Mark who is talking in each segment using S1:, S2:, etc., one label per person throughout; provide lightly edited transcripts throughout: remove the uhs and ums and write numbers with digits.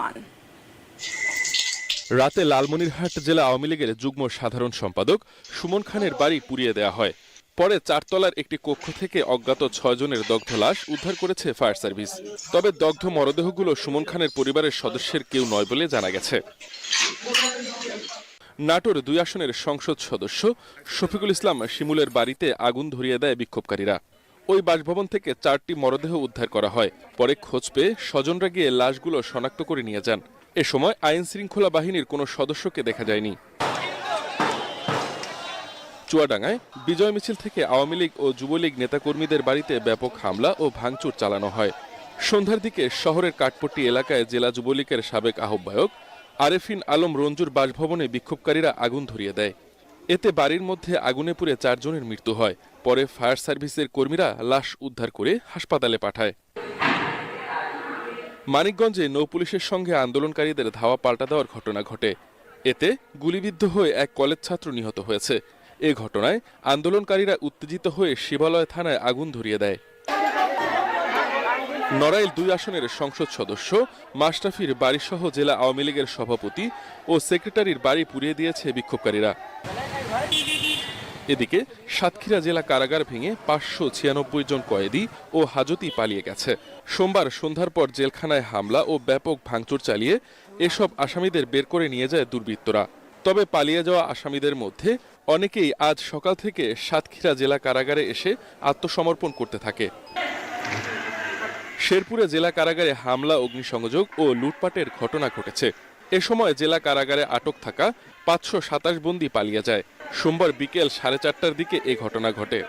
S1: রহমান।
S2: রাতে লালমনিরহাট জেলা আওয়ামী লীগের যুগ্ম সাধারণ সম্পাদক সুমন খানের বাড়ি পুড়িয়ে দেওয়া হয়। পরে 4 তলার একটি কক্ষ থেকে অজ্ঞাত 6 জনের দগ্ধ লাশ উদ্ধার করেছে ফায়ার সার্ভিস। তবে দগ্ধ মরদেহগুলো সুমন খানের পরিবারের সদস্যের কেউ নয় বলে জানা গেছে। নাটোর 2 আসনের সংসদ সদস্য শফিকুল ইসলাম শিমুলের বাড়িতে আগুন ধরিয়ে দেয় বিক্ষোভকারীরা। ওই বাসভবন থেকে 4টি মরদেহ উদ্ধার করা হয়। পরে খোঁজ পেয়ে স্বজনরা গিয়ে লাশগুলো শনাক্ত করে নিয়ে যান। এ সময় আইন শৃঙ্খলা বাহিনীর কোনো সদস্যকে দেখা যায়নি। চুয়াডাঙ্গায় বিজয় মিছিল থেকে আওয়ামী লীগ ও যুবলীগ নেতাকর্মীদের বাড়িতে ব্যাপক হামলা ও ভাঙচুর চালানো হয়। সন্ধ্যার দিকে শহরের কাঠপট্টি এলাকায় জেলা যুবলীগের সাবেক আহ্বায়ক আরেফিন আলম রঞ্জুর বাসভবনে বিক্ষোভকারীরা আগুন ধরিয়ে দেয়। এতে বাড়ির মধ্যে আগুনে পুড়ে 4 জনের মৃত্যু হয়। পরে ফায়ার সার্ভিসের কর্মীরা লাশ উদ্ধার করে হাসপাতালে পাঠায়। মানিকগঞ্জে নৌপুলিশের সঙ্গে আন্দোলনকারীদের ধাওয়া পাল্টা দেওয়ার ঘটনা ঘটে। এতে গুলিবিদ্ধ হয়ে এক কলেজ ছাত্র নিহত হয়েছে। এ ঘটনায় আন্দোলনকারীরা উত্তেজিত হয়ে শিবালয় থানায় আগুন ধরিয়ে দেয়। নড়াইল 2 আসনের সংসদ সদস্য মাশরাফির বাড়িসহ জেলা আওয়ামী লীগের সভাপতি ও সেক্রেটারির বাড়ি পুড়িয়ে দিয়েছে বিক্ষোভকারীরা। এদিকে সাতক্ষীরা জেলা কারাগার ভেঙে 596 জন কয়েদি ও হাজতি পালিয়ে গেছে। সোমবার সন্ধ্যার পর জেলখানায় হামলা ও ব্যাপক ভাঙচুর চালিয়ে এসব আসামিদের বের করে নিয়ে যায় দুর্বৃত্তরা। তবে পালিয়ে যাওয়া আসামিদের মধ্যে অনেকেই আজ সকাল থেকে সাতক্ষীরা জেলা কারাগারে এসে আত্মসমর্পণ করতে থাকে। শেরপুরে জেলা কারাগারে হামলা, অগ্নিসংযোগ ও লুটপাটের ঘটনা ঘটেছে। এ সময় জেলা কারাগারে আটক থাকা 527 বন্দী পালিয়ে যায়। সোমবার বিকেল 4:30টার দিকে এ ঘটনা ঘটে।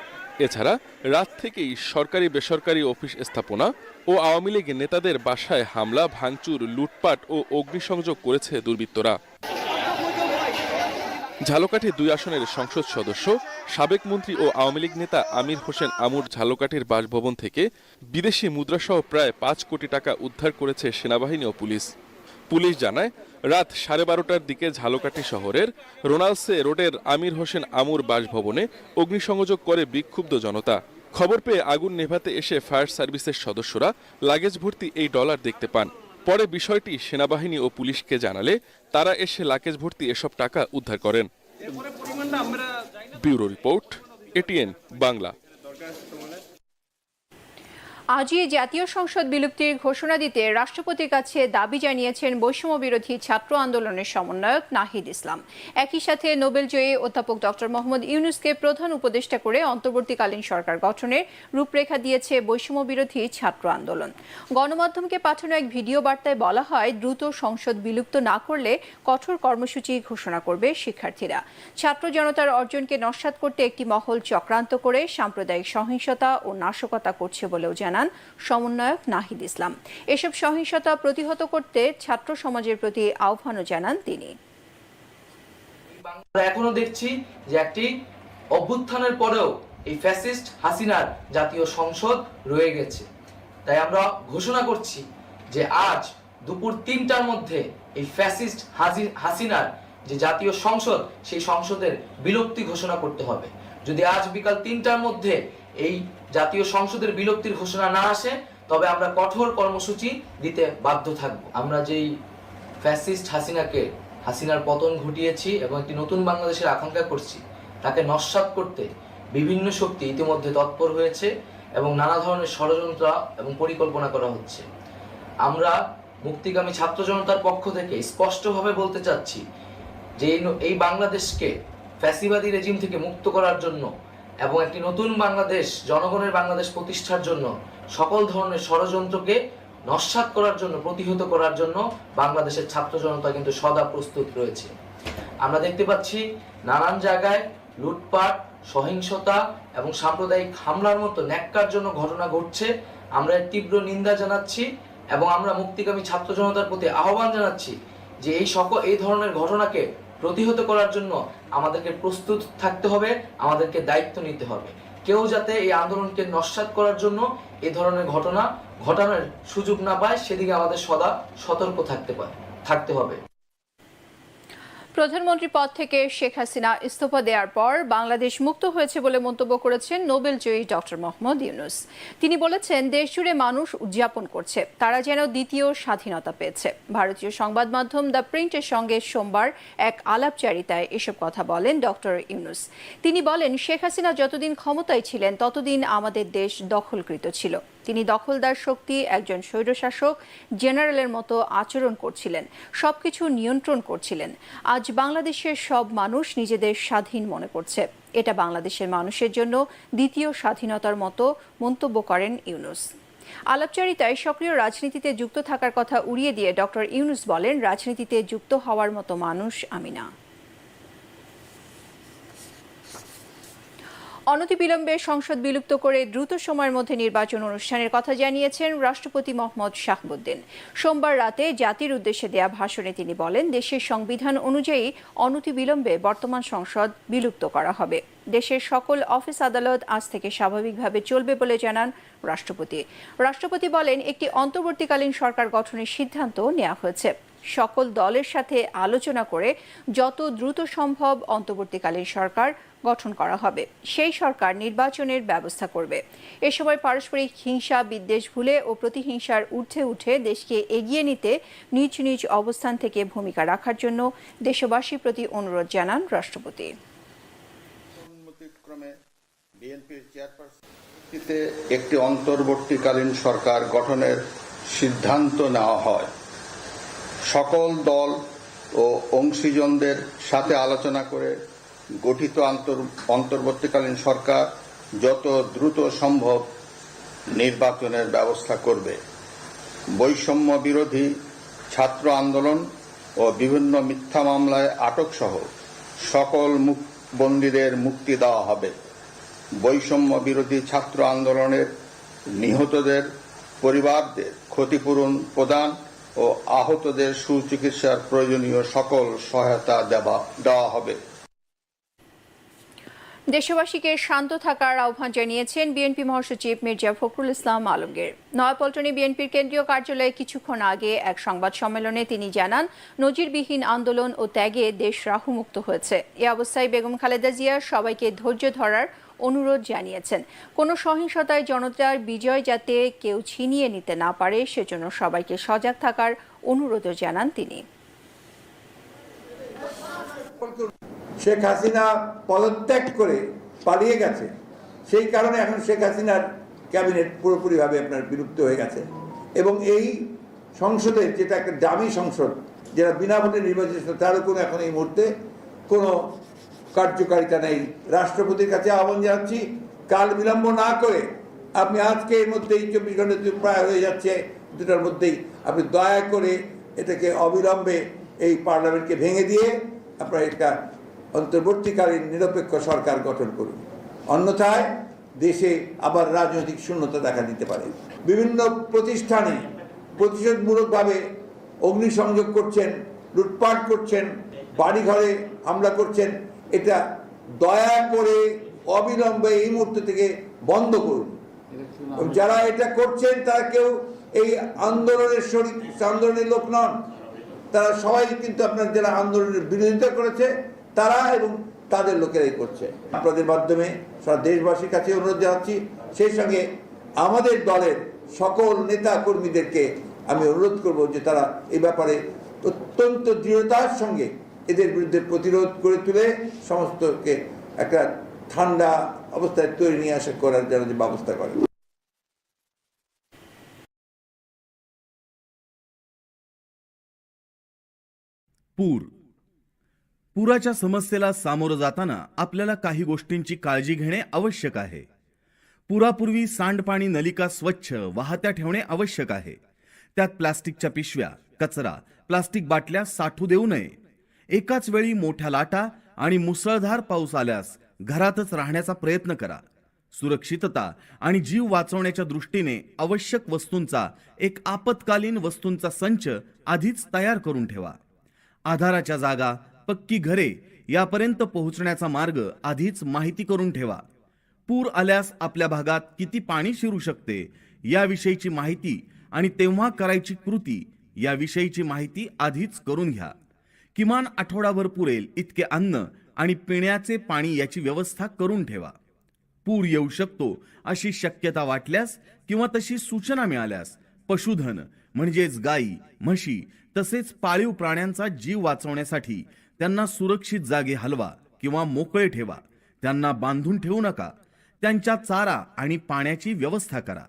S2: এছাড়া রাত থেকেই সরকারি বেসরকারি অফিস স্থাপনা ও আওয়ামী লীগ নেতাদের বাসায় হামলা, ভাঙচুর, লুটপাট ও অগ্নিসংযোগ করেছে দুর্বৃত্তরা। ঝালকাঠি 2 আসনের সংসদ সদস্য সাবেক মন্ত্রী ও আওয়ামী লীগ নেতা আমির হোসেন আমুর ঝালকাঠির বাসভবন থেকে বিদেশি মুদ্রাসহ প্রায় 5 কোটি টাকা উদ্ধার করেছে সেনাবাহিনী ও পুলিশ। পুলিশ জানায়, রাত 12:30টার দিকে ঝালকাঠি শহরের রোনালসে রোডের আমির হোসেন আমুর বাসভবনে অগ্নিসংযোগ করে বিক্ষুব্ধ জনতা। খবর পেয়ে আগুন নেভাতে এসে ফায়ার সার্ভিসের সদস্যরা লাগেজ ভর্তি এই ডলার দেখতে পান। পরে বিষয়টি সেনাবাহিনী ও পুলিশকে জানালে তারা এসে লাগেজ ভর্তি এসব টাকা উদ্ধার করেন। Bureau report, ATN Bangla.
S1: আজই জাতীয় সংসদ বিলুপ্তির ঘোষণা দিতে রাষ্ট্রপতির কাছে দাবি জানিয়েছেন বৈষম্য বিরোধী ছাত্র আন্দোলনের সমন্বয়ক নাহিদ ইসলাম। একই সাথে নোবেলজয়ী অধ্যাপক ডক্টর মোহাম্মদ ইউনূসকে প্রধান উপদেষ্টা করে অন্তর্বর্তীকালীন সরকার গঠনের রূপরেখা দিয়েছে বৈষম্য বিরোধী ছাত্র আন্দোলন। গণমাধ্যমকে পাঠানো এক ভিডিও বার্তায় বলা হয়, দ্রুত সংসদ বিলুপ্ত না করলে কঠোর কর্মসূচি ঘোষণা করবে শিক্ষার্থীরা। ছাত্র জনতার অর্জনকে নস্যাৎ করতে একটি মহল চক্রান্ত করে সাম্প্রদায়িক সহিংসতা ও নাশকতা করছে বলেও জানান সমন্বয়ক নাহিদ ইসলাম। এসব সহিংসতা প্রতিহত করতে ছাত্র সমাজের প্রতি আহ্বানও জানান তিনি।
S3: আমরা এখনো দেখছি যে একটি অভ্যুত্থানের পরেও এই ফ্যাসিস্ট হাসিনার জাতীয় সংসদ রয়ে গেছে। তাই আমরা ঘোষণা করছি যে আজ দুপুর 3টার মধ্যে এই ফ্যাসিস্ট হাসিনার যে জাতীয় সংসদ, সেই সংসদের বিলুপ্তি ঘোষণা করতে হবে। যদি আজ বিকাল 3টার মধ্যে এই জাতীয় সংসদের বিলুপ্তির ঘোষণা না আসে, তবে আমরা কঠোর কর্মসূচি দিতে বাধ্য থাকব। আমরা যেই ফ্যাসিস্ট হাসিনার পতন ঘটিয়েছি এবং একটি নতুন বাংলাদেশের আকাঙ্ক্ষা করছি, তাকে নস্যাৎ করতে বিভিন্ন শক্তি ইতিমধ্যে তৎপর হয়েছে এবং নানা ধরনের ষড়যন্ত্র এবং পরিকল্পনা করা হচ্ছে। আমরা মুক্তিগামী ছাত্র জনতার পক্ষ থেকে স্পষ্টভাবে বলতে চাচ্ছি যে এই বাংলাদেশকে ফ্যাসিবাদী রেজিম থেকে মুক্ত করার জন্য এবং একটি নতুন বাংলাদেশ, জনগণের বাংলাদেশ প্রতিষ্ঠার জন্য সকল ধরনের ষড়যন্ত্রকে নস্যাৎ করার জন্য, প্রতিহত করার জন্য বাংলাদেশের ছাত্র জনতা কিন্তু সদা প্রস্তুত রয়েছে। আমরা দেখতে পাচ্ছি নানান জায়গায় লুটপাট, সহিংসতা এবং সাম্প্রদায়িক হামলার মতো ন্যাক্কারজনক ঘটনা ঘটছে। আমরা এর তীব্র নিন্দা জানাচ্ছি এবং আমরা মুক্তিগামী ছাত্র জনতার প্রতি আহ্বান জানাচ্ছি যে এই ধরনের ঘটনাকে প্রতিহত করার জন্য আমাদেরকে প্রস্তুত থাকতে হবে, আমাদেরকে দায়িত্ব নিতে হবে। কেউ যাতে এই আন্দোলনকে নস্যাৎ করার জন্য এই ধরনের ঘটনা ঘটানোর সুযোগ না পায়, সেদিকে আমাদের সদা সতর্ক থাকতে হবে।
S1: প্রধানমন্ত্রী পদ থেকে শেখ হাসিনা ইস্তফা দেওয়ার পর বাংলাদেশ মুক্ত হয়েছে বলে মন্তব্য করেছেন নোবেলজয়ী ডক্টর মোহাম্মদ ইউনূস। তিনি বলেছেন, দেশ জুড়ে মানুষ উদযাপন করছে, তারা যেন দ্বিতীয় স্বাধীনতা পেয়েছে। ভারতীয় সংবাদ মাধ্যম দ্য প্রিন্টের সঙ্গে সোমবার এক আলাপচারিতায় এসব কথা বলেন ডক্টর ইউনূস। তিনি বলেন, শেখ হাসিনা যতদিন ক্ষমতায় ছিলেন ততদিন আমাদের দেশ দখলকৃত ছিল। তিনি দখলদার শক্তি, একজন স্বৈরশাসক জেনারেলের মতো আচরণ করছিলেন, সবকিছু নিয়ন্ত্রণ করছিলেন। আজ বাংলাদেশের সব মানুষ নিজেদের স্বাধীন মনে করছে, এটা বাংলাদেশের মানুষের জন্য দ্বিতীয় স্বাধীনতার মতো মন্তব্য করেন ইউনূস। আলাপচারিতায় সক্রিয় রাজনীতিতে যুক্ত থাকার কথা উড়িয়ে দিয়ে ডক্টর ইউনূস বলেন, রাজনীতিতে যুক্ত হওয়ার মতো মানুষ আমি না। অনতিবিলম্বে সংসদ বিলুপ্ত করে দ্রুত সময়ের মধ্যে নির্বাচন অনুষ্ঠানের কথা জানিয়েছেন রাষ্ট্রপতি মোহাম্মদ শাহাবুদ্দিন। সোমবার রাতে জাতির উদ্দেশ্যে দেয়া ভাষণে তিনি বলেন, দেশের সংবিধান অনুযায়ী অনতিবিলম্বে বর্তমান সংসদ বিলুপ্ত করা হবে। দেশের সকল অফিস আদালত আজ থেকে স্বাভাবিকভাবে চলবে বলে জানান রাষ্ট্রপতি। রাষ্ট্রপতি বলেন, একটি অন্তর্বর্তীকালীন সরকার গঠনের সিদ্ধান্ত নেওয়া হয়েছে। সকল দলের সাথে আলোচনা করে যত দ্রুত সম্ভব অন্তর্বর্তীকালীন সরকার গঠন করা হবে। সেই সরকার নির্বাচনের ব্যবস্থা করবে। এ সময় পারস্পরিক হিংসা বিদ্বেষ ভুলে ও প্রতিহিংসার ঊর্ধ্বে উঠে দেশকে এগিয়ে নিতে নিজ নিজ অবস্থান থেকে ভূমিকা রাখার জন্য দেশবাসীর প্রতি অনুরোধ জানান রাষ্ট্রপতি।
S4: একটি অন্তর্বর্তীকালীন সরকার গঠনের সিদ্ধান্ত নেওয়া হয়। সকল দল ও অংশীজনদের সাথে আলোচনা করে গঠিত অন্তর্বর্তীকালীন সরকার যত দ্রুত সম্ভব নির্বাচনের ব্যবস্থা করবে। বৈষম্য বিরোধী ছাত্র আন্দোলন ও বিভিন্ন মিথ্যা মামলায় আটক সহ সকল বন্দীদের মুক্তি দেওয়া হবে। বৈষম্য বিরোধী ছাত্র আন্দোলনের নিহতদের পরিবারদের ক্ষতিপূরণ প্রদান ও আহতদের সুচিকিৎসার প্রয়োজনীয় সকল সহায়তা দেওয়া হবে।
S1: দেশবাসীকে শান্ত থাকার আহ্বান জানিয়েছেন বিএনপি মহাসচিব মির্জা ফখরুল ইসলাম আলমগীর। নয়াপল্টনে বিএনপির কেন্দ্রীয় কার্যালয়ে কিছুক্ষণ আগে এক সংবাদ সম্মেলনে তিনি জানান, নজিরবিহীন আন্দোলন ও ত্যাগে দেশ রাহুমুক্ত হয়েছে। এ অবস্থায় বেগম খালেদা জিয়া সবাইকে ধৈর্য ধরার অনুরোধ জানিয়েছেন। কোনো সহিংসতায় জনতার বিজয় যাতে কেউ ছিনিয়ে নিতে না পারে সেজন্য সবাইকে সজাগ থাকার অনুরোধও জানান তিনি।
S5: শেখ হাসিনা পদত্যাগ করে পালিয়ে গেছে, সেই কারণে এখন শেখ হাসিনার ক্যাবিনেট পুরোপুরিভাবে আপনার বিলুপ্ত হয়ে গেছে এবং এই সংসদের যেটা একটা দামি সংসদ, যেটা বিনা ভোটে নির্বাচিত, তারও কোনো এখন এই মুহূর্তে কোনো কার্যকারিতা নেই। রাষ্ট্রপতির কাছে আহ্বান জানাচ্ছি, কাল বিলম্ব না করে আপনি আজকে এর মধ্যেই 24 ঘন্টা প্রায় হয়ে যাচ্ছে, দুটার মধ্যেই আপনি দয়া করে এটাকে অবিলম্বে এই পার্লামেন্টকে ভেঙে দিয়ে আপনারা একটা অন্তর্বর্তীকালীন নিরপেক্ষ সরকার গঠন করুন। অন্যথায় দেশে আবার রাজনৈতিক শূন্যতা দেখা দিতে পারে। বিভিন্ন প্রতিষ্ঠানে প্রতিশোধমূলকভাবে অগ্নিসংযোগ করছেন, লুটপাট করছেন, বাড়িঘরে হামলা করছেন। এটা দয়া করে অবিলম্বে এই মুহূর্ত থেকে বন্ধ করুন। যারা এটা করছেন তারা কেউ এই আন্দোলনের লোক নন, তারা সবাই কিন্তু আপনার যারা আন্দোলনের বিরোধিতা করেছে তারা এবং তাদের লোকেরাই করছে। আপনাদের মাধ্যমে সারা দেশবাসীর কাছে অনুরোধ জানাচ্ছি, সেই সঙ্গে আমাদের দলের সকল নেতা কর্মীদেরকে আমি অনুরোধ করব যে তারা এই ব্যাপারে অত্যন্ত দৃঢ়তার সঙ্গে এদের বিরুদ্ধে প্রতিরোধ করে তুলে সমস্তকে একটা ঠান্ডা অবস্থায় তৈরি নিয়ে আসা করার জন্য যে ব্যবস্থা করেন।
S6: पुराच्या समस्येला सामोरं जाताना आपल्याला काही गोष्टींची काळजी घेणे आवश्यक आहे. पुरापूर्वी सांडपाणी नलिका स्वच्छ वाहत्या ठेवणे आवश्यक आहे. त्यात प्लास्टिकच्या पिशव्या, कचरा, प्लास्टिक बाटल्या साठू देऊ नये. एकाच वेळी मोठ्या लाटा आणि मुसळधार पाऊस आल्यास घरातच राहण्याचा प्रयत्न करा. सुरक्षितता आणि जीव वाचवण्याच्या दृष्टीने आवश्यक वस्तूंचा एक आपत्कालीन वस्तूंचा संच आधीच तयार करून ठेवा. आधाराच्या जागा, पक्की घरे यापर्यंत पोहोचण्याचा मार्ग आधीच माहिती करून ठेवा. पूर आल्यास आपल्या भागात किती पाणी शिरू शकते याविषयीची माहिती आणि तेव्हा करायची कृती याविषयीची माहिती आधीच करून घ्या. किमान आठवडाभर पुरेल इतके अन्न आणि पिण्याचे पाणी याची व्यवस्था करून ठेवा. पूर येऊ शकतो अशी शक्यता वाटल्यास किंवा तशी सूचना मिळाल्यास पशुधन म्हणजेच गायी, म्हशी तसेच पाळीव प्राण्यांचा जीव वाचवण्यासाठी त्यांना सुरक्षित जागी हलवा किंवा मोकळे ठेवा. त्यांना बांधून ठेवू नका. त्यांच्या चारा आणि पाण्याची व्यवस्था करा.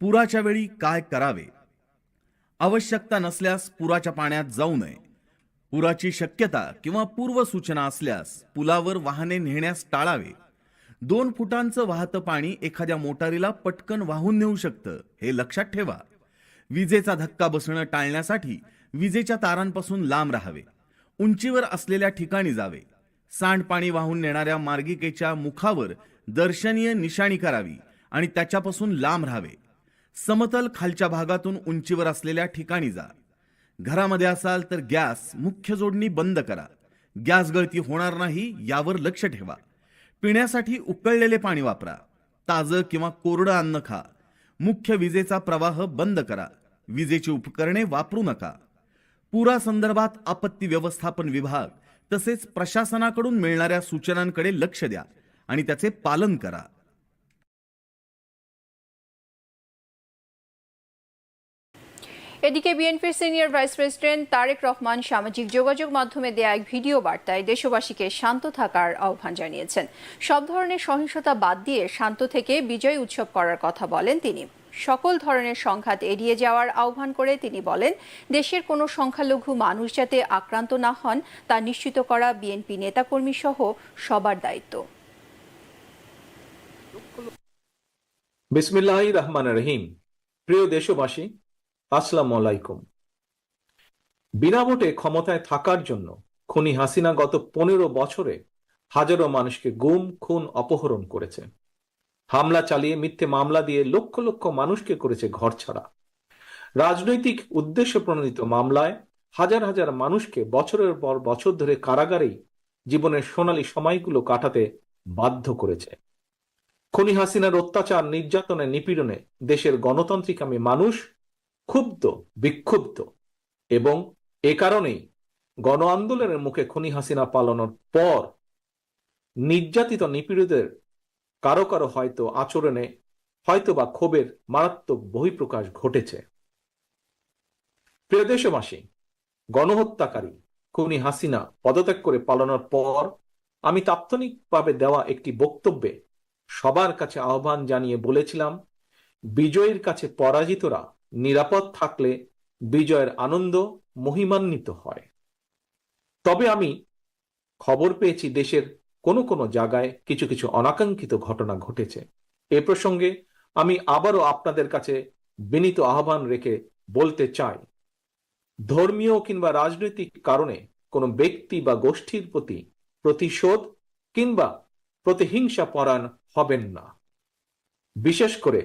S6: पुराच्या वेळी काय करावे? आवश्यकता नसल्यास पुराच्या पाण्यात जाऊ नये. पुराची शक्यता किंवा पूर्वसूचना असल्यास पुलावर वाहने नेण्यास टाळावे. 2 फुटांचं वाहतं पाणी एखाद्या मोटारीला पटकन वाहून नेऊ शकतं, हे लक्षात ठेवा. विजेचा धक्का बसणं टाळण्यासाठी विजेच्या तारांपासून लांब राहावे. उंचीवर असलेल्या ठिकाणी जावे. सांडपाणी वाहून नेणाऱ्या मार्गिकेच्या मुखावर दर्शनीय निशाणी करावी आणि त्याच्यापासून लांब राहावे. समतल खालच्या भागातून उंचीवर असलेल्या ठिकाणी जा. घरामध्ये असाल तर गॅस मुख्य जोडणी बंद करा. गॅस गळती होणार नाही यावर लक्ष ठेवा. पिण्यासाठी उकळलेले पाणी वापरा. ताजं किंवा कोरडं अन्न खा. मुख्य विजेचा प्रवाह बंद करा. विजेची उपकरणे वापरू नका. पुरासंदर्भात आपत्ती व्यवस्थापन विभाग तसेच प्रशासनाकडून मिळणाऱ्या सूचनांकडे लक्ष द्या आणि त्याचे पालन करा.
S1: এদিকে বিএনপির senior vice president Tarek Rahman সামাজিক যোগাযোগ মাধ্যমে দেয়া এক ভিডিও বার্তায় দেশবাসীকে শান্ত থাকার আহ্বান জানিয়েছেন। সব ধরনের সহিংসতা বাদ দিয়ে শান্ত থেকে বিজয় উৎসব করার কথা বলেন তিনি। সকল ধরনের সংঘাত এড়িয়ে যাওয়ার আহ্বান করে তিনি বলেন, দেশের কোনো সংখ্যালঘু মানুষ যাতে আক্রান্ত না হন তা নিশ্চিত করা বিএনপি নেতাকর্মী সহ সবার দায়িত্ব।
S7: বিসমিল্লাহির রহমানির রহিম। প্রিয় দেশবাসী, আসসালামু আলাইকুম। বিনা ভোটে ক্ষমতায় থাকার জন্য খুনি হাসিনা গত 15 বছরে হাজারো মানুষকে গুম, খুন, অপহরণ করেছে। হামলা চালিয়ে মিথ্যে মামলা দিয়ে লক্ষ লক্ষ মানুষকে করেছে ঘরছাড়া। রাজনৈতিক উদ্দেশ্য প্রণোদিত মামলায় হাজার হাজার মানুষকে বছরের পর বছর ধরে কারাগারেই জীবনের সোনালী সময়গুলো কাটাতে বাধ্য করেছে। খুনি হাসিনার অত্যাচার, নির্যাতনে, নিপীড়নে দেশের গণতান্ত্রিকামী মানুষ ক্ষুব্ধ, বিক্ষুব্ধ এবং এ কারণেই গণ আন্দোলনের মুখে খুনি হাসিনা পালানোর পর নির্যাতিত নিপীড়িতদের কারো কারো হয়তো আচরণে হয়তো বা ক্ষোভের মারাত্মক বহিঃপ্রকাশ ঘটেছে। প্রিয় দেশবাসী, গণহত্যাকারী খুনি হাসিনা পদত্যাগ করে পালানোর পর আমি তাৎক্ষণিকভাবে দেওয়া একটি বক্তব্যে সবার কাছে আহ্বান জানিয়ে বলেছিলাম, বিজয়ের কাছে পরাজিতরা নিরাপদ থাকলে বিজয়ের আনন্দ মহিমান্বিত হয়। তবে আমি খবর পেয়েছি দেশের কোনো কোনো জায়গায় কিছু কিছু অনাকাঙ্ক্ষিত ঘটনা ঘটেছে। এ প্রসঙ্গে আমি আবারও আপনাদের কাছে বিনীত আহ্বান রেখে বলতে চাই, ধর্মীয় কিংবা রাজনৈতিক কারণে কোনো ব্যক্তি বা গোষ্ঠীর প্রতি প্রতিশোধ কিংবা প্রতিহিংসা পরায়ণ হবেন না। বিশেষ করে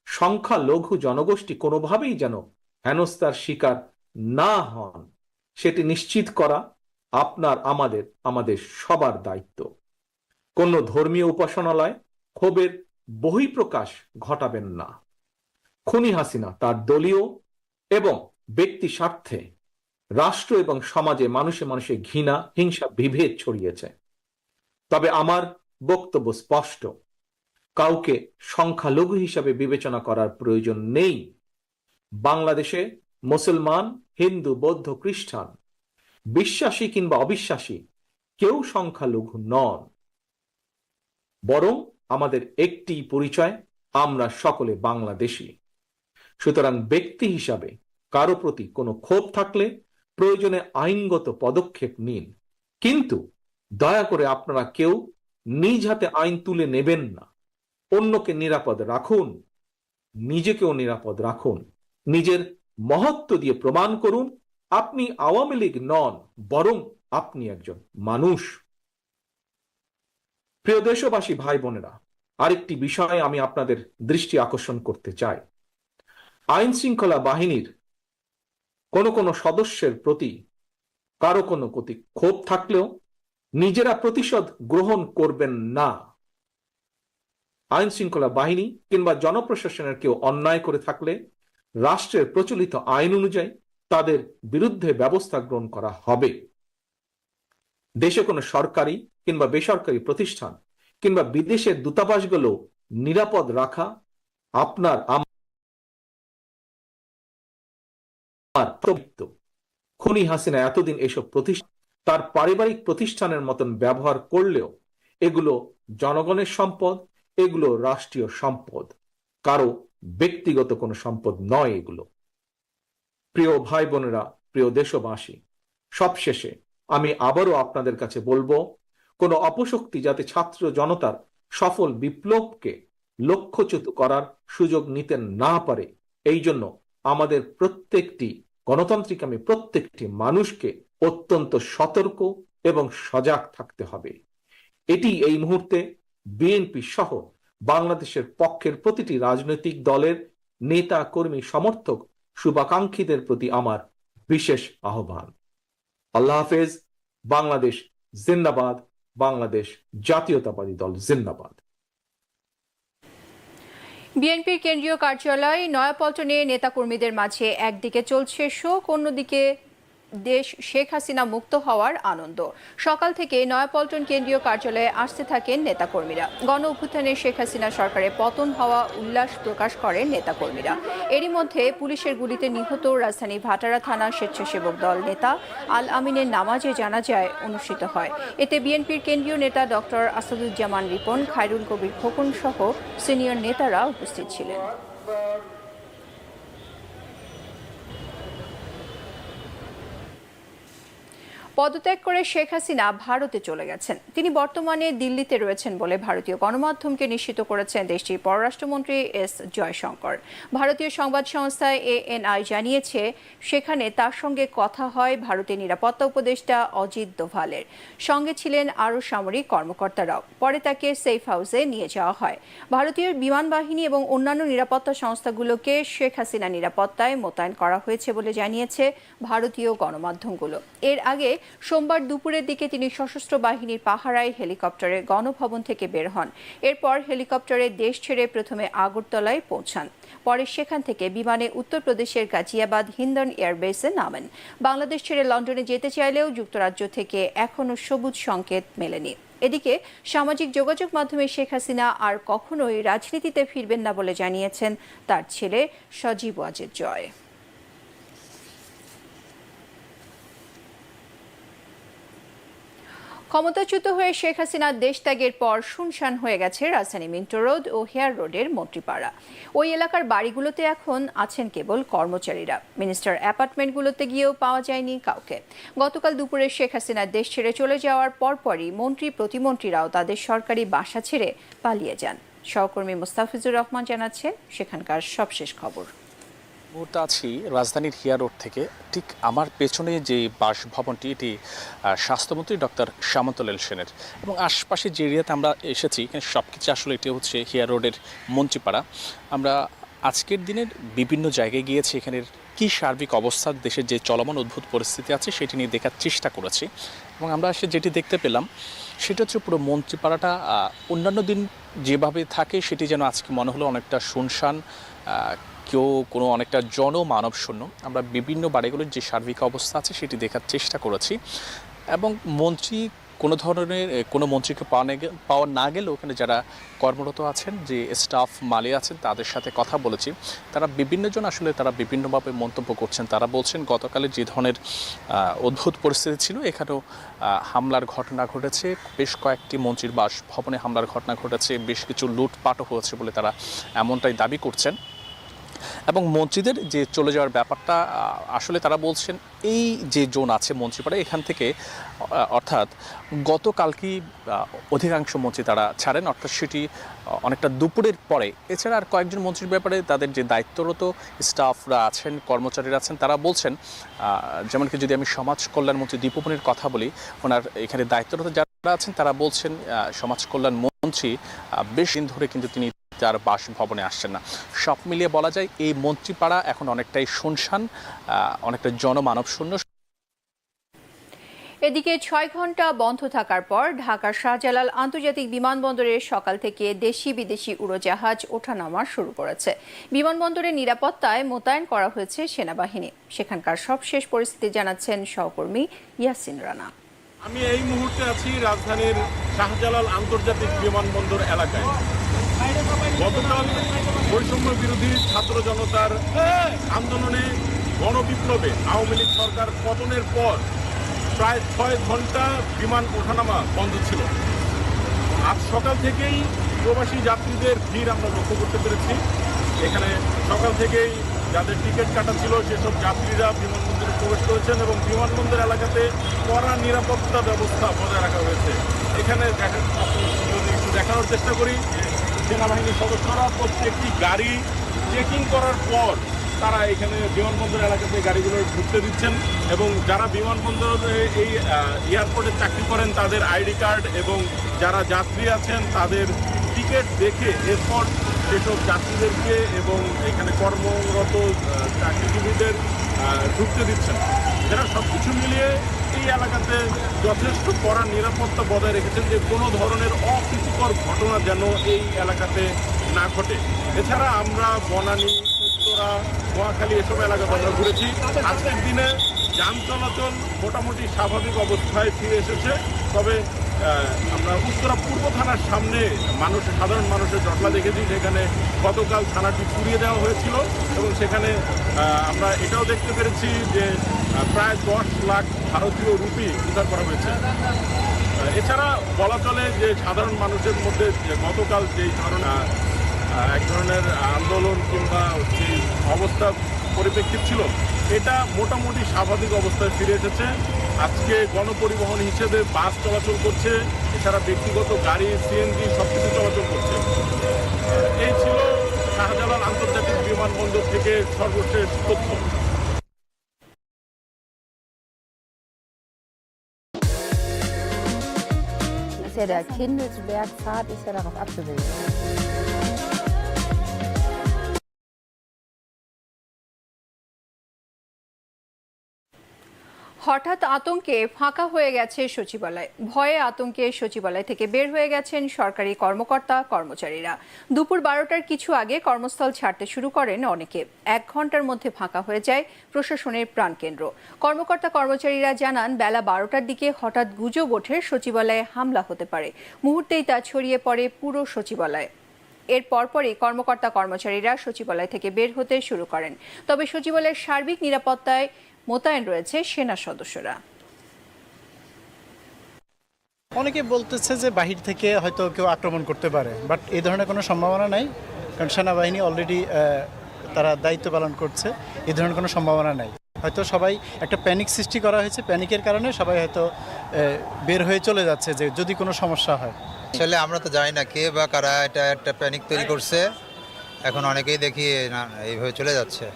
S7: সংখ্যালঘু জনগোষ্ঠী কোনোভাবেই যেন হেনস্থার শিকার না হন, সেটি নিশ্চিত করা আপনার আমাদের সবার দায়িত্ব। কোন ধর্মীয় উপাসনালয় ক্ষোভের বহিঃপ্রকাশ ঘটাবেন না। খুনি হাসিনা তার দলীয় এবং ব্যক্তি স্বার্থে রাষ্ট্র এবং সমাজে মানুষে মানুষে ঘৃণা, হিংসা, বিভেদ ছড়িয়েছে। তবে আমার বক্তব্য স্পষ্ট, কাউকে সংখ্যালঘু হিসাবে বিবেচনা করার প্রয়োজন নেই। বাংলাদেশে মুসলমান, হিন্দু, বৌদ্ধ, খ্রিস্টান, বিশ্বাসী কিংবা অবিশ্বাসী কেউ সংখ্যালঘু নন, বরং আমাদের একটি পরিচয়, আমরা সকলে বাংলাদেশী। সুতরাং ব্যক্তি হিসাবে কারো প্রতি কোনো ক্ষোভ থাকলে প্রয়োজনে আইনগত পদক্ষেপ নিন, কিন্তু দয়া করে আপনারা কেউ নিজ হাতে আইন তুলে নেবেন না। অন্যকে নিরাপদ রাখুন, নিজেকেও নিরাপদ রাখুন। নিজের মহত্ব দিয়ে প্রমাণ করুন আপনি আওয়ামী লীগ নন, বরং আপনি একজন মানুষ। প্রিয় দেশবাসী, ভাই বোনেরা, আরেকটি বিষয়ে আমি আপনাদের দৃষ্টি আকর্ষণ করতে চাই। আইন শৃঙ্খলা বাহিনীর কোন সদস্যের প্রতি কারো কোনো প্রতি ক্ষোভ থাকলেও নিজেরা প্রতিশোধ গ্রহণ করবেন না। আইন শৃঙ্খলা বাহিনী কিংবা জনপ্রশাসনের কেউ অন্যায় করে থাকলে রাষ্ট্রের প্রচলিত আইন অনুযায়ী তাদের বিরুদ্ধে ব্যবস্থা গ্রহণ করা হবে। দেশে কোনো সরকারি কিংবা বেসরকারি প্রতিষ্ঠান কিংবা বিদেশের দূতাবাসগুলো নিরাপদ রাখা আপনার আমার দায়িত্ব। খুনি হাসিনা এতদিন এসব প্রতিষ্ঠান তার পারিবারিক প্রতিষ্ঠানের মতন ব্যবহার করলেও এগুলো জনগণের সম্পদ, এগুলো রাষ্ট্রীয় সম্পদ, কারো ব্যক্তিগত কোনো সম্পদ নয় এগুলো। প্রিয় ভাই বোনেরা, প্রিয় দেশবাসী, সবশেষে আমি আবারও আপনাদের কাছে বলবো, কোনো অপশক্তি যাতে ছাত্র জনতার সফল বিপ্লবকে লক্ষ্যচ্যুত করার সুযোগ নিতে না পারে, এই জন্য আমাদের প্রত্যেকটি মানুষকে অত্যন্ত সতর্ক এবং সজাগ থাকতে হবে। এটি এই মুহূর্তে বিএনপি সহ বাংলাদেশের পক্ষের প্রতিটি রাজনৈতিক দলের নেতা, কর্মী, সমর্থক, শুভাকাঙ্ক্ষীদের প্রতি আমার বিশেষ আহ্বান। আল্লাহ হাফেজ। বাংলাদেশ জিন্দাবাদ। বাংলাদেশ জাতীয়তাবাদী দল জিন্দাবাদ।
S1: বিএনপির কেন্দ্রীয় কার্যালয় নয়াপল্টনে নেতাকর্মীদের মাঝে একদিকে চলছে শোক, অন্যদিকে দেশ শেখ হাসিনা মুক্ত হওয়ার আনন্দ। সকাল থেকে নয়াপল্টন কেন্দ্রীয় কার্যালয়ে আসতে থাকেন নেতাকর্মীরা। গণ অভ্যুত্থানে শেখ হাসিনা সরকারের পতন হওয়া উল্লাস প্রকাশ করেন নেতাকর্মীরা। এরই মধ্যে পুলিশের গুলিতে নিহত রাজধানী ভাটারা থানা স্বেচ্ছাসেবক দল নেতা আল আমিনের নামাজে জানাজায় অনুষ্ঠিত হয়। এতে বিএনপির কেন্দ্রীয় নেতা ডক্টর আসাদুজ্জামান রিপন, খায়রুল কবির খোকন সহ সিনিয়র নেতারা উপস্থিত ছিলেন। পদত্যাগ করে শেখ হাসিনা ভারতে চলে গেছেন। তিনি বর্তমানে দিল্লিতে রয়েছেন বলে ভারতীয় গণমাধ্যমকে নিশ্চিত করেছেন দেশটির পররাষ্ট্রমন্ত্রী এস জয়শঙ্কর। ভারতীয় সংবাদ সংস্থা ANI জানিয়েছে, সেখানে তার সঙ্গে কথা হয় ভারতের নিরাপত্তা উপদেষ্টা অজিত দোভালের। সঙ্গে ছিলেন আরও সামরিক কর্মকর্তারাও। পরে তাকে সেফ হাউসে নিয়ে যাওয়া হয়। ভারতীয় বিমান বাহিনী এবং অন্যান্য নিরাপত্তা সংস্থাগুলোকে শেখ হাসিনা নিরাপত্তায় মোতায়েন করা হয়েছে বলে জানিয়েছে ভারতীয় গণমাধ্যমগুলো। এর আগে সোমবার দুপুরের দিকে তিনি সশস্ত্র বাহিনীর পাহারায় হেলিকপ্টারে গণভবন থেকে বের হন। এরপর হেলিকপ্টারে দেশ ছেড়ে প্রথমে আগরতলায় পৌঁছান। পরে সেখান থেকে বিমানে উত্তরপ্রদেশের গাজিয়াবাদ হিন্ডন এয়ারবেসে নামেন। বাংলাদেশ ছেড়ে লন্ডনে যেতে চাইলেও যুক্তরাজ্য থেকে এখনও সবুজ সংকেত মেলেনি। এদিকে সামাজিক যোগাযোগ মাধ্যমে শেখ হাসিনা আর কখনোই রাজনীতিতে ফিরবেন না বলে জানিয়েছেন তার ছেলে সজীব ওয়াজেদ জয়। ক্ষমতাচ্যুত হয়ে শেখ হাসিনার দেশ ত্যাগের পর শুনশান হয়ে গেছে রাজধানী মিন্টো রোড ও হেয়ার রোডের মন্ত্রীপাড়া। ওই এলাকার বাড়িগুলোতে এখন আছেন কেবল কর্মচারীরা। মিনিস্টার অ্যাপার্টমেন্টগুলোতে গিয়েও পাওয়া যায়নি কাউকে। গতকাল দুপুরে শেখ হাসিনার দেশ ছেড়ে চলে যাওয়ার পরপরই মন্ত্রী প্রতিমন্ত্রীরাও তাদের সরকারি বাসা ছেড়ে পালিয়ে যান। সহকর্মী মুস্তাফিজুর রহমান জানাচ্ছেন সেখানকার সবশেষ খবর।
S8: মুহূর্তে আছি রাজধানীর হিয়া রোড থেকে। ঠিক আমার পেছনে যে বাসভবনটি, এটি স্বাস্থ্যমন্ত্রী ডক্টর সামন্তলাল সেনের, এবং আশপাশে যে এরিয়াতে আমরা এসেছি এখানে সব কিছু আসলে এটি হচ্ছে হিয়া রোডের মন্ত্রীপাড়া। আমরা আজকের দিনের বিভিন্ন জায়গায় গিয়েছি, এখানের কী সার্বিক অবস্থা, দেশের যে চলমান অদ্ভুত পরিস্থিতি আছে সেটি নিয়ে দেখার চেষ্টা করেছি। এবং আমরা এসে যেটি দেখতে পেলাম সেটা হচ্ছে পুরো মন্ত্রীপাড়াটা অন্যান্য দিন যেভাবে থাকে সেটি যেন আজকে মনে হলো অনেকটা শুনশান, কেউ কোনো অনেকটা জনমানব শূন্য। আমরা বিভিন্ন বাড়িগুলোর যে সার্বিক অবস্থা আছে সেটি দেখার চেষ্টা করেছি। এবং মন্ত্রী কোনো মন্ত্রীকে পাওয়া না গেলেও ওখানে যারা কর্মরত আছেন, যে স্টাফ মালি আছেন, তাদের সাথে কথা বলেছি। তারা বিভিন্নজন আসলে তারা বিভিন্নভাবে মন্তব্য করছেন। তারা বলছেন গতকালে যে ধরনের অদ্ভুত পরিস্থিতি ছিল, এখানেও হামলার ঘটনা ঘটেছে, বেশ কয়েকটি মন্ত্রীর বাসভবনে হামলার ঘটনা ঘটেছে, বেশ কিছু লুটপাটও হয়েছে বলে তারা এমনটাই দাবি করছেন। এবং মন্ত্রীদের যে চলে যাওয়ার ব্যাপারটা আসলে তারা বলছেন এই যে জোন আছে মন্ত্রীপাড়া, এখান থেকে অর্থাৎ গতকালকেই অধিকাংশ মন্ত্রী তারা ছাড়েন, অর্থাৎ সেটি অনেকটা দুপুরের পরে। এছাড়া আর কয়েকজন মন্ত্রীর ব্যাপারে তাদের যে দায়িত্বরত স্টাফরা আছেন, কর্মচারীরা আছেন, তারা বলছেন, যেমন কি যদি আমি সমাজ কল্যাণ মন্ত্রী দীপমণির কথা বলি, ওনার এখানে দায়িত্বরত যারা আছেন তারা বলছেন সমাজ কল্যাণ মন্ত্রী বেশ দিন ধরে কিন্তু তিনি তার বাসভবনে আসছেন না। সব মিলিয়ে বলা যায় এই মন্ত্রীপাড়া এখন অনেকটাই শুনশান, অনেকটা জনমানব শূন্য।
S1: এদিকে 6 ঘন্টা বন্ধ থাকার পর ঢাকার শাহজালাল আন্তর্জাতিক বিমানবন্দরে সকাল থেকে দেশি বিদেশি উড়োজাহাজ ওঠানামা শুরু করেছে। বিমানবন্দরের নিরাপত্তায় মোতায়েন করা হয়েছে সেনাবাহিনী। সেখানকার সবশেষ পরিস্থিতি জানাচ্ছেন সহকর্মী ইয়াসিন রানা।
S9: আমি এই মুহূর্তে আছি রাজধানীর শাহজালাল আন্তর্জাতিক বিমানবন্দর এলাকায়। গতকাল বৈষম্য বিরোধী ছাত্র জনতার আন্দোলনে গণবিপ্লবে আওয়ামী লীগ সরকার পতনের পর প্রায় 6 ঘন্টা বিমান ওঠানামা বন্ধ ছিল। আজ সকাল থেকেই প্রবাসী যাত্রীদের ভিড় আমরা লক্ষ্য করতে পেরেছি। এখানে সকাল থেকেই যাদের টিকিট কাটা ছিল সেসব যাত্রীরা বিমানবন্দরে প্রবেশ করেছেন এবং বিমানবন্দর এলাকাতে কড়া নিরাপত্তা ব্যবস্থা বজায় রাখা হয়েছে। এখানে যদি একটু দেখানোর চেষ্টা করি, সেনাবাহিনীর সদস্যরা প্রত্যেকটি গাড়ি চেকিং করার পর তারা এখানে বিমানবন্দর এলাকাতে গাড়িগুলো ঢুকতে দিচ্ছেন এবং যারা বিমানবন্দরে এই এয়ারপোর্টে চাকরি করেন তাদের আইডি কার্ড এবং যারা যাত্রী আছেন তাদের টিকিট দেখে এরপর সেসব যাত্রীদেরকে এবং এখানে কর্মরত চাকরিজীবীদের ঢুকতে দিচ্ছেন। যারা সব কিছু মিলিয়ে এই এলাকাতে যথেষ্ট কড়া নিরাপত্তা বজায় রেখেছেন যে কোনো ধরনের অপ্রীতিকর ঘটনা যেন এই এলাকাতে না ঘটে। এছাড়া আমরা বনানী, উত্তরা, নোয়াখালী এসব এলাকাতে আমরা ঘুরেছি। আজকের দিনে যান চলাচল মোটামুটি স্বাভাবিক অবস্থায় ফিরে এসেছে। তবে আমরা উত্তরা পূর্ব থানার সামনে সাধারণ মানুষের জটলা দেখেছি, সেখানে গতকাল থানাটি পুড়িয়ে দেওয়া হয়েছিল এবং সেখানে আমরা এটাও দেখতে পেরেছি যে প্রায় 10 লাখ ভারতীয় রুপি উদ্ধার করা হয়েছে। এছাড়া বলা চলে যে সাধারণ মানুষের মধ্যে গতকাল যেই এক ধরনের আন্দোলন কিংবা যে অবস্থা পরিপ্রেক্ষিত ছিল এটা মোটামুটি স্বাভাবিক অবস্থায় ফিরে এসেছে। আজকে গণপরিবহন হিসেবে বাস চলাচল করছে, এছাড়া ব্যক্তিগত গাড়ি, সিএনজি সবকিছু চলাচল করছে। এই ছিল শাহজালাল আন্তর্জাতিক বিমানবন্দর থেকে সর্বশেষ তথ্য।
S10: Der Kindesbergfahrt ist ja darauf abgebildet.
S1: হঠাৎ আতঙ্কে ফাঁকা হয়ে গেছে সচিবালয়। ভয়ে আতঙ্কে সচিবালয় থেকে বের হয়ে গেছেন সরকারি কর্মকর্তা কর্মচারীরা। দুপুর 12টার কিছু আগে কর্মস্থল ছাড়তে শুরু করেন অনেকে। 1 ঘন্টার মধ্যে ফাঁকা হয়ে যায় প্রশাসনের প্রাণকেন্দ্র। কর্মকর্তা কর্মচারীরা জানান, বেলা 12টার দিকে হঠাৎ গুজব ওঠে সচিবালয়ে হামলা হতে পারে। মুহূর্তেই তা ছড়িয়ে পড়ে পুরো সচিবালয়ে। এর পরপরই কর্মকর্তা কর্মচারীরা সচিবালয় থেকে বের হতে শুরু করেন। তবে সচিবালয়ের সার্বিক নিরাপত্তায় মোতায়েন রয়েছে সেনা সদস্যরা।
S11: অনেকে বলতেছে যে বাহির থেকে হয়তো কেউ আক্রমণ করতে পারে, বাট এই ধরনের কোনো সম্ভাবনা নাই, কারণ সেনাবাহিনী অলরেডি তারা দায়িত্ব পালন করছে। এই ধরনের কোনো সম্ভাবনা নাই। হয়তো সবাই একটা প্যানিক সৃষ্টি করা হয়েছে, প্যানিকের কারণে সবাই হয়তো বের হয়ে চলে যাচ্ছে যে যদি কোনো সমস্যা হয়।
S12: আসলে আমরা তো জানি না কে বা কারা এটা একটা প্যানিক তৈরি করছে। এখন অনেকেই দেখি না এইভাবে চলে যাচ্ছে।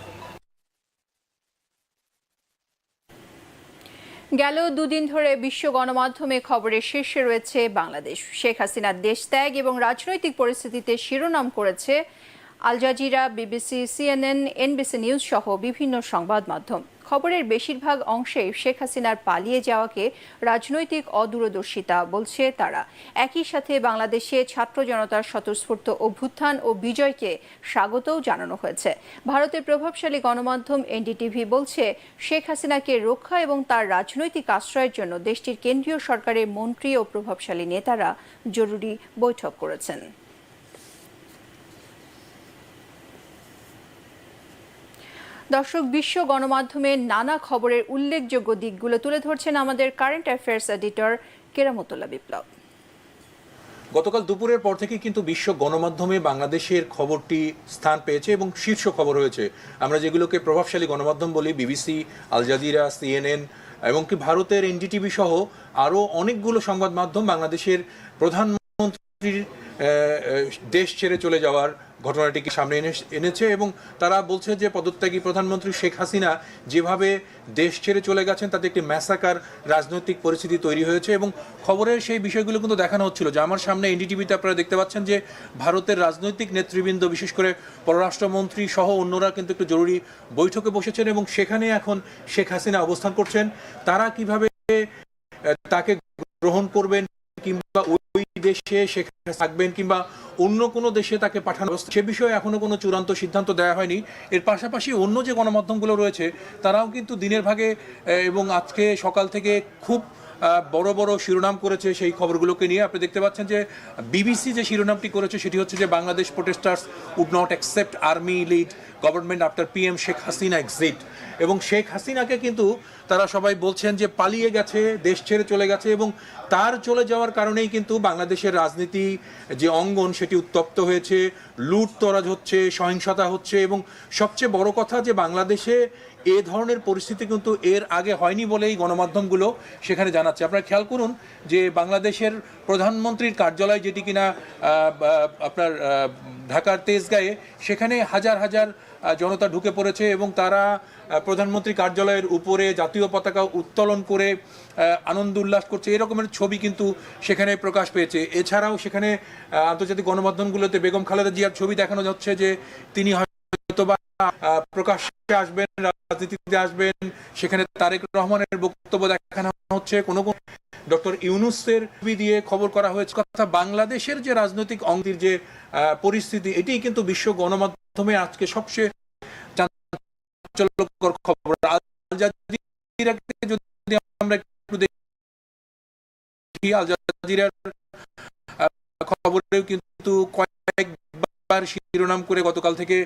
S1: গেল 2 দিন ধরে বিশ্ব গণমাধ্যমে খবরের শীর্ষে রয়েছে বাংলাদেশ। শেখ হাসিনার দেশ ত্যাগ এবং রাজনৈতিক পরিস্থিতিতে শিরোনাম করেছে Al Jazeera, BBC, CNN, NBC news সহ বিভিন্ন সংবাদ মাধ্যম। খবরের বেশিরভাগ অংশেই শেখ হাসিনার পালিয়ে যাওয়াকে রাজনৈতিক অদূরদর্শিতা বলছে তারা। একই সাথে বাংলাদেশে ছাত্র জনতার স্বতঃস্ফূর্ত অভ্যুত্থান ও বিজয়কে স্বাগতও জানানো হয়েছে। ভারতের প্রভাবশালী গণমাধ্যম এনডিটিভি বলছে, শেখ হাসিনাকে রক্ষা এবং তার রাজনৈতিক আশ্রয়ের জন্য দেশটির কেন্দ্রীয় সরকারের মন্ত্রী ও প্রভাবশালী নেতারা জরুরি বৈঠক করেছেন। দর্শক, বিশ্ব গণমাধ্যমের নানা খবরের উল্লেখযোগ্য দিকগুলো তুলে ধরছেন আমাদের কারেন্ট অ্যাফেয়ার্স এডিটর কেরামতুল্লাহ বিপ্লব।
S13: গতকাল দুপুরের পর থেকে কিন্তু বিশ্ব গণমাধ্যমে বাংলাদেশের খবরটি স্থান পেয়েছে এবং শীর্ষ খবর হয়েছে। আমরা যেগুলোকে প্রভাবশালী গণমাধ্যম বলি, বিবিসি, আল জাজিরা, সিএনএন এবং কি ভারতের এনডিটিভি সহ আরও অনেকগুলো সংবাদ মাধ্যম বাংলাদেশের প্রধানমন্ত্রীর দেশ ছেড়ে চলে যাওয়ার ঘটনাটিকে সামনে এনেছে এবং তারা বলছে যে পদত্যাগী প্রধানমন্ত্রী শেখ হাসিনা যেভাবে দেশ ছেড়ে চলে গেছেন তাতে একটি ম্যাসাকার রাজনৈতিক পরিস্থিতি তৈরি হয়েছে এবং খবরের সেই বিষয়গুলো কিন্তু দেখানো হচ্ছিল। যে আমার সামনে এনডিটিভিতে আপনারা দেখতে পাচ্ছেন যে ভারতের রাজনৈতিক নেতৃবৃন্দ, বিশেষ করে পররাষ্ট্রমন্ত্রী সহ অন্যরা কিন্তু একটু জরুরি বৈঠকে বসেছেন এবং সেখানে এখন শেখ হাসিনা অবস্থান করছেন। তারা কিভাবে তাকে গ্রহণ করবেন কিংবা ওই দেশে সেখানে থাকবেন কিংবা অন্য কোনো দেশে তাকে পাঠানো, সে বিষয়ে এখনো কোনো চূড়ান্ত সিদ্ধান্ত দেওয়া হয়নি। এর পাশাপাশি অন্য যে গণমাধ্যমগুলো রয়েছে তারাও কিন্তু দিনের ভাগে এবং আজকে সকাল থেকে খুব বড় বড় শিরোনাম করেছে সেই খবরগুলোকে নিয়ে। আপনি দেখতে পাচ্ছেন যে বিবিসি যে শিরোনামটি করেছে সেটি হচ্ছে যে Bangladesh protesters would not accept army led government after PM Sheikh Hasina exit. এবং শেখ হাসিনাকে কিন্তু তারা সবাই বলছেন যে পালিয়ে গেছে, দেশ ছেড়ে চলে গেছে, এবং তার চলে যাওয়ার কারণেই কিন্তু বাংলাদেশের রাজনীতি যে অঙ্গন সেটি উত্তপ্ত হয়েছে, লুটতরাজ হচ্ছে, সহিংসতা হচ্ছে, এবং সবচেয়ে বড় কথা যে বাংলাদেশে এ ধরনের পরিস্থিতি কিন্তু এর আগে হয়নি বলেই গণমাধ্যমগুলো সেখানে জানাচ্ছে। আপনারা খেয়াল করুন যে বাংলাদেশের প্রধানমন্ত্রীর কার্যালয়, যেটি কিনা আপনার ঢাকার তেজগাঁয়ে, সেখানে হাজার হাজার জনতা ঢুকে পড়েছে এবং তারা প্রধানমন্ত্রী কার্যালয়ের উপরে জাতীয় পতাকা উত্তোলন করে আনন্দ উল্লাস করছে, এরকমের ছবি কিন্তু সেখানে প্রকাশ পেয়েছে। এছাড়াও সেখানে আন্তর্জাতিক গণমাধ্যমগুলোতে বেগম খালেদা জিয়ার ছবি দেখানো যাচ্ছে যে তিনি হয়তোবা প্রকাশ্যে আসবেন, রাজনীতিতে আসবেন, সেখানে তারেক রহমানের বক্তব্য দেখানো হচ্ছে, কোনো ডক্টর ইউনূসের ছবি দিয়ে খবর করা হয়েছে। কথা বাংলাদেশের যে রাজনৈতিক অঙ্গের যে পরিস্থিতি, এটিই কিন্তু বিশ্ব গণমাধ্যমে আজকে সবচেয়ে চাঞ্চল্যকর খবর। আল জাজিরাকে যদি আমরা একটু দেখি, আল জাজিরার খবরেও কিন্তু কয়েকবার শিরোনাম করে গতকাল থেকে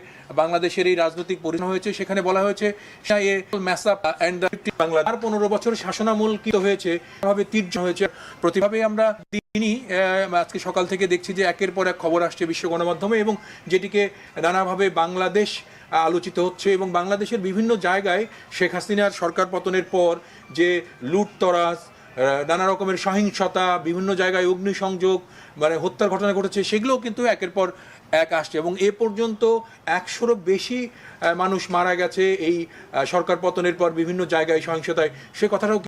S13: বাংলাদেশের এই রাজনৈতিক পরিণাম হয়েছে। সেখানে বলা হয়েছে 15 বছর শাসনামূল কি হয়েছে, তীর্য হয়েছে। প্রতিভাবে আমরা দিনই আজকে সকাল থেকে দেখছি যে একের পর এক খবর আসছে বিশ্ব গণমাধ্যমে, এবং যেটিকে নানাভাবে বাংলাদেশ আলোচিত হচ্ছে। এবং বাংলাদেশের বিভিন্ন জায়গায় শেখ হাসিনার সরকার পতনের পর যে লুটতরাজ, নানা রকমের সহিংসতা, বিভিন্ন জায়গায় অগ্নিসংযোগ, মানে হত্যার ঘটনা ঘটেছে, সেগুলোও কিন্তু একের পর এক আসছে। এবং এ পর্যন্ত 100-রও বেশি মানুষ মারা গেছে এই সরকার পতনের পর বিভিন্ন জায়গায় সহিংসতায়, সে কথাটাও